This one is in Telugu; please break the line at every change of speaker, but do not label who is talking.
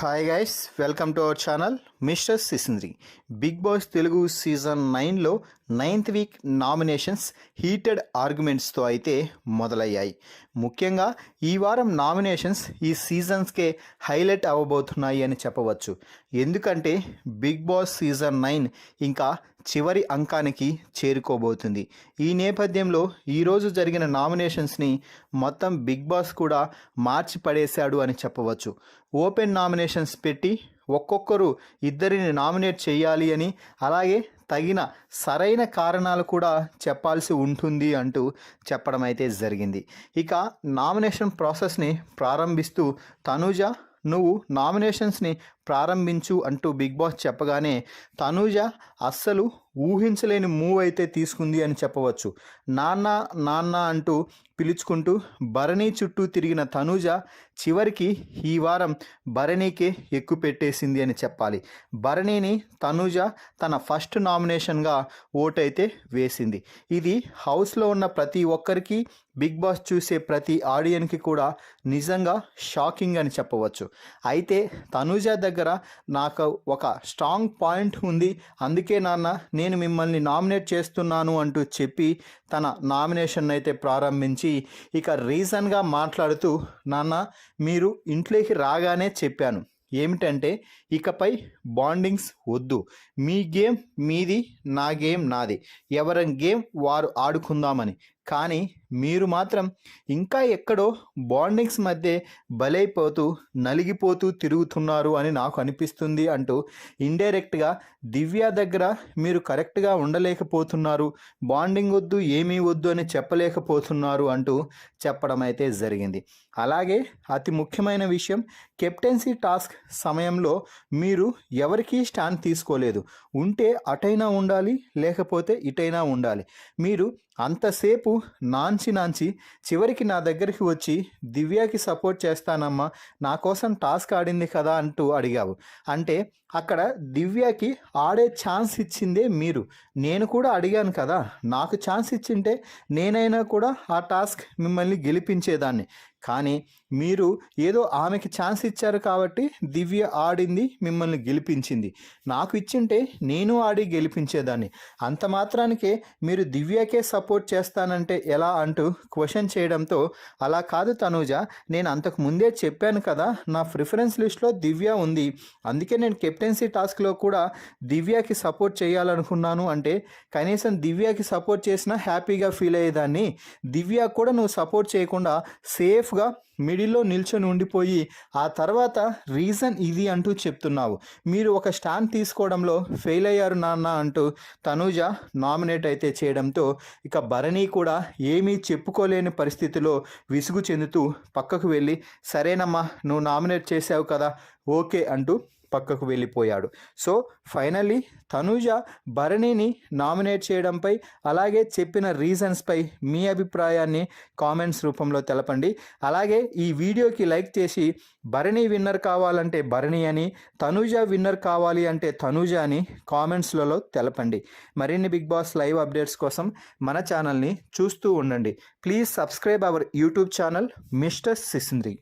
Hi guys, welcome to our channel mister Sisindri. Bigg Boss Telugu season 9లో 9th వీక్ నామినేషన్స్ హీటెడ్ ఆర్గ్యుమెంట్స్తో అయితే మొదలయ్యాయి. ముఖ్యంగా ఈ వారం నామినేషన్స్ ఈ సీజన్స్కే హైలైట్ అవ్వబోతున్నాయి అని చెప్పవచ్చు. ఎందుకంటే బిగ్ బాస్ సీజన్ 9 ఇంకా చివరి అంకానికి చేరుకోబోతుంది. ఈ నేపథ్యంలో ఈరోజు జరిగిన నామినేషన్స్ని మొత్తం బిగ్ బాస్ కూడా మార్చి పడేశాడు అని చెప్పవచ్చు. ఓపెన్ నామినేషన్స్ పెట్టి ఒక్కొక్కరు ఇద్దరిని నామినేట్ చేయాలి అని, అలాగే తగిన సరైన కారణాలు కూడా చెప్పాల్సి ఉంటుంది అంటూ చెప్పడం అయితే జరిగింది. ఇక నామినేషన్ ప్రాసెస్ని ప్రారంభిస్తూ తనూజ, నువ్వు నామినేషన్స్ని ప్రారంభించు అంటూ బిగ్ బాస్ చెప్పగానే తనూజ అస్సలు ఊహించలేని మూవ్ అయితే తీసుకుంది అని చెప్పవచ్చు. నాన్న నాన్న అంటూ పిలుచుకుంటూ భరణి చుట్టూ తిరిగిన తనూజ చివరికి ఈ వారం భరణికే ఎక్కువ పెట్టేసింది అని చెప్పాలి. భరణిని తనూజ తన ఫస్ట్ నామినేషన్గా ఓటైతే వేసింది. ఇది హౌస్లో ఉన్న ప్రతి ఒక్కరికి, బిగ్ బాస్ చూసే ప్రతి ఆడియన్కి కూడా నిజంగా షాకింగ్ అని చెప్పవచ్చు. అయితే తనూజ దగ్గర నాకు ఒక స్ట్రాంగ్ పాయింట్ ఉంది, అందుకే నాన్న నేను మిమ్మల్ని నామినేట్ చేస్తున్నాను అంటూ చెప్పి తన నామినేషన్ అయితే ప్రారంభించి ఇక రీజన్గా మాట్లాడుతూ, నాన్న మీరు ఇంట్లోకి రాగానే చెప్పాను ఏమిటంటే ఇకపై బాండింగ్స్ వద్దు, మీ గేమ్ మీది, నా గేమ్ నాది, ఎవరి గేమ్ వారు ఆడుకుందామని. కానీ మీరు మాత్రం ఇంకా ఎక్కడో బాండింగ్స్ మధ్య బలైపోతూ నలిగిపోతూ తిరుగుతున్నారు అని నాకు అనిపిస్తుంది అంటూ ఇండైరెక్ట్గా దివ్య దగ్గర మీరు కరెక్ట్గా ఉండలేకపోతున్నారు, బాండింగ్ వద్దు ఏమీ వద్దు అని చెప్పలేకపోతున్నారు అంటూ చెప్పడం అయితే జరిగింది. అలాగే అతి ముఖ్యమైన విషయం, కెప్టెన్సీ టాస్క్ సమయంలో మీరు ఎవరికీ స్టాండ్ తీసుకోలేదు. ఉంటే అటైనా ఉండాలి, లేకపోతే ఇటైనా ఉండాలి. మీరు అంతసేపు నాంచి చివరికి నా దగ్గరికి వచ్చి దివ్యకి సపోర్ట్ చేస్తానమ్మా, నా కోసం టాస్క్ ఆడింది కదా అంటూ అడిగావు. అంటే అక్కడ దివ్యకి ఆడే ఛాన్స్ ఇచ్చిందే మీరు. నేను కూడా అడిగాను కదా, నాకు ఛాన్స్ ఇచ్చింటే నేనైనా కూడా ఆ టాస్క్ మిమ్మల్ని గెలిపించేదాన్ని. కానీ మీరు ఏదో ఆమెకి ఛాన్స్ ఇచ్చారు కాబట్టి దివ్య ఆడింది, మిమ్మల్ని గెలిపించింది. నాకు ఇచ్చింటే నేను ఆడి గెలిపించేదాన్ని. అంత మాత్రానికే మీరు దివ్యకే సపోర్ట్ చేస్తానంటే ఎలా అంటూ క్వశ్చన్ చేయడంతో, అలా కాదు తనూజ, నేను అంతకు ముందే చెప్పాను కదా నా ప్రిఫరెన్స్ లిస్ట్లో దివ్య ఉంది, అందుకే నేను కెప్టెన్సీ టాస్క్లో కూడా దివ్యకి సపోర్ట్ చేయాలనుకున్నాను. అంటే కనీసం దివ్యకి సపోర్ట్ చేసినా హ్యాపీగా ఫీల్ అయ్యేదాన్ని. దివ్య కూడా నువ్వు సపోర్ట్ చేయకుండా సేఫ్గా మిడిల్లో నిల్చొని ఉండిపోయి ఆ తర్వాత రీజన్ ఇది అంటూ చెప్తున్నావు. మీరు ఒక స్టాండ్ తీసుకోవడంలో ఫెయిల్ అయ్యారు నాన్న అంటూ తనూజ నామినేట్ అయితే చేయడంతో ఇక భరణి కూడా ఏమీ చెప్పుకోలేని పరిస్థితిలో విసుగు చెందుతూ పక్కకు వెళ్ళి, సరేనమ్మా నువ్వు నామినేట్ చేసావు కదా ఓకే అంటూ పక్కకు వెళ్ళిపోయాడు. సో ఫైనల్లీ తనూజ భరణిని నామినేట్ చేయడంపై, అలాగే చెప్పిన రీజన్స్పై మీ అభిప్రాయాన్ని కామెంట్స్ రూపంలో తెలపండి. అలాగే ఈ వీడియోకి లైక్ చేసి భరణి విన్నర్ కావాలంటే భరణి అని, తనూజ విన్నర్ కావాలి అంటే తనూజ అని కామెంట్స్లలో తెలపండి. మరిన్ని బిగ్ బాస్ లైవ్ అప్డేట్స్ కోసం మన ఛానల్ని చూస్తూ ఉండండి. Please subscribe our YouTube channel mister సిసింద్రి.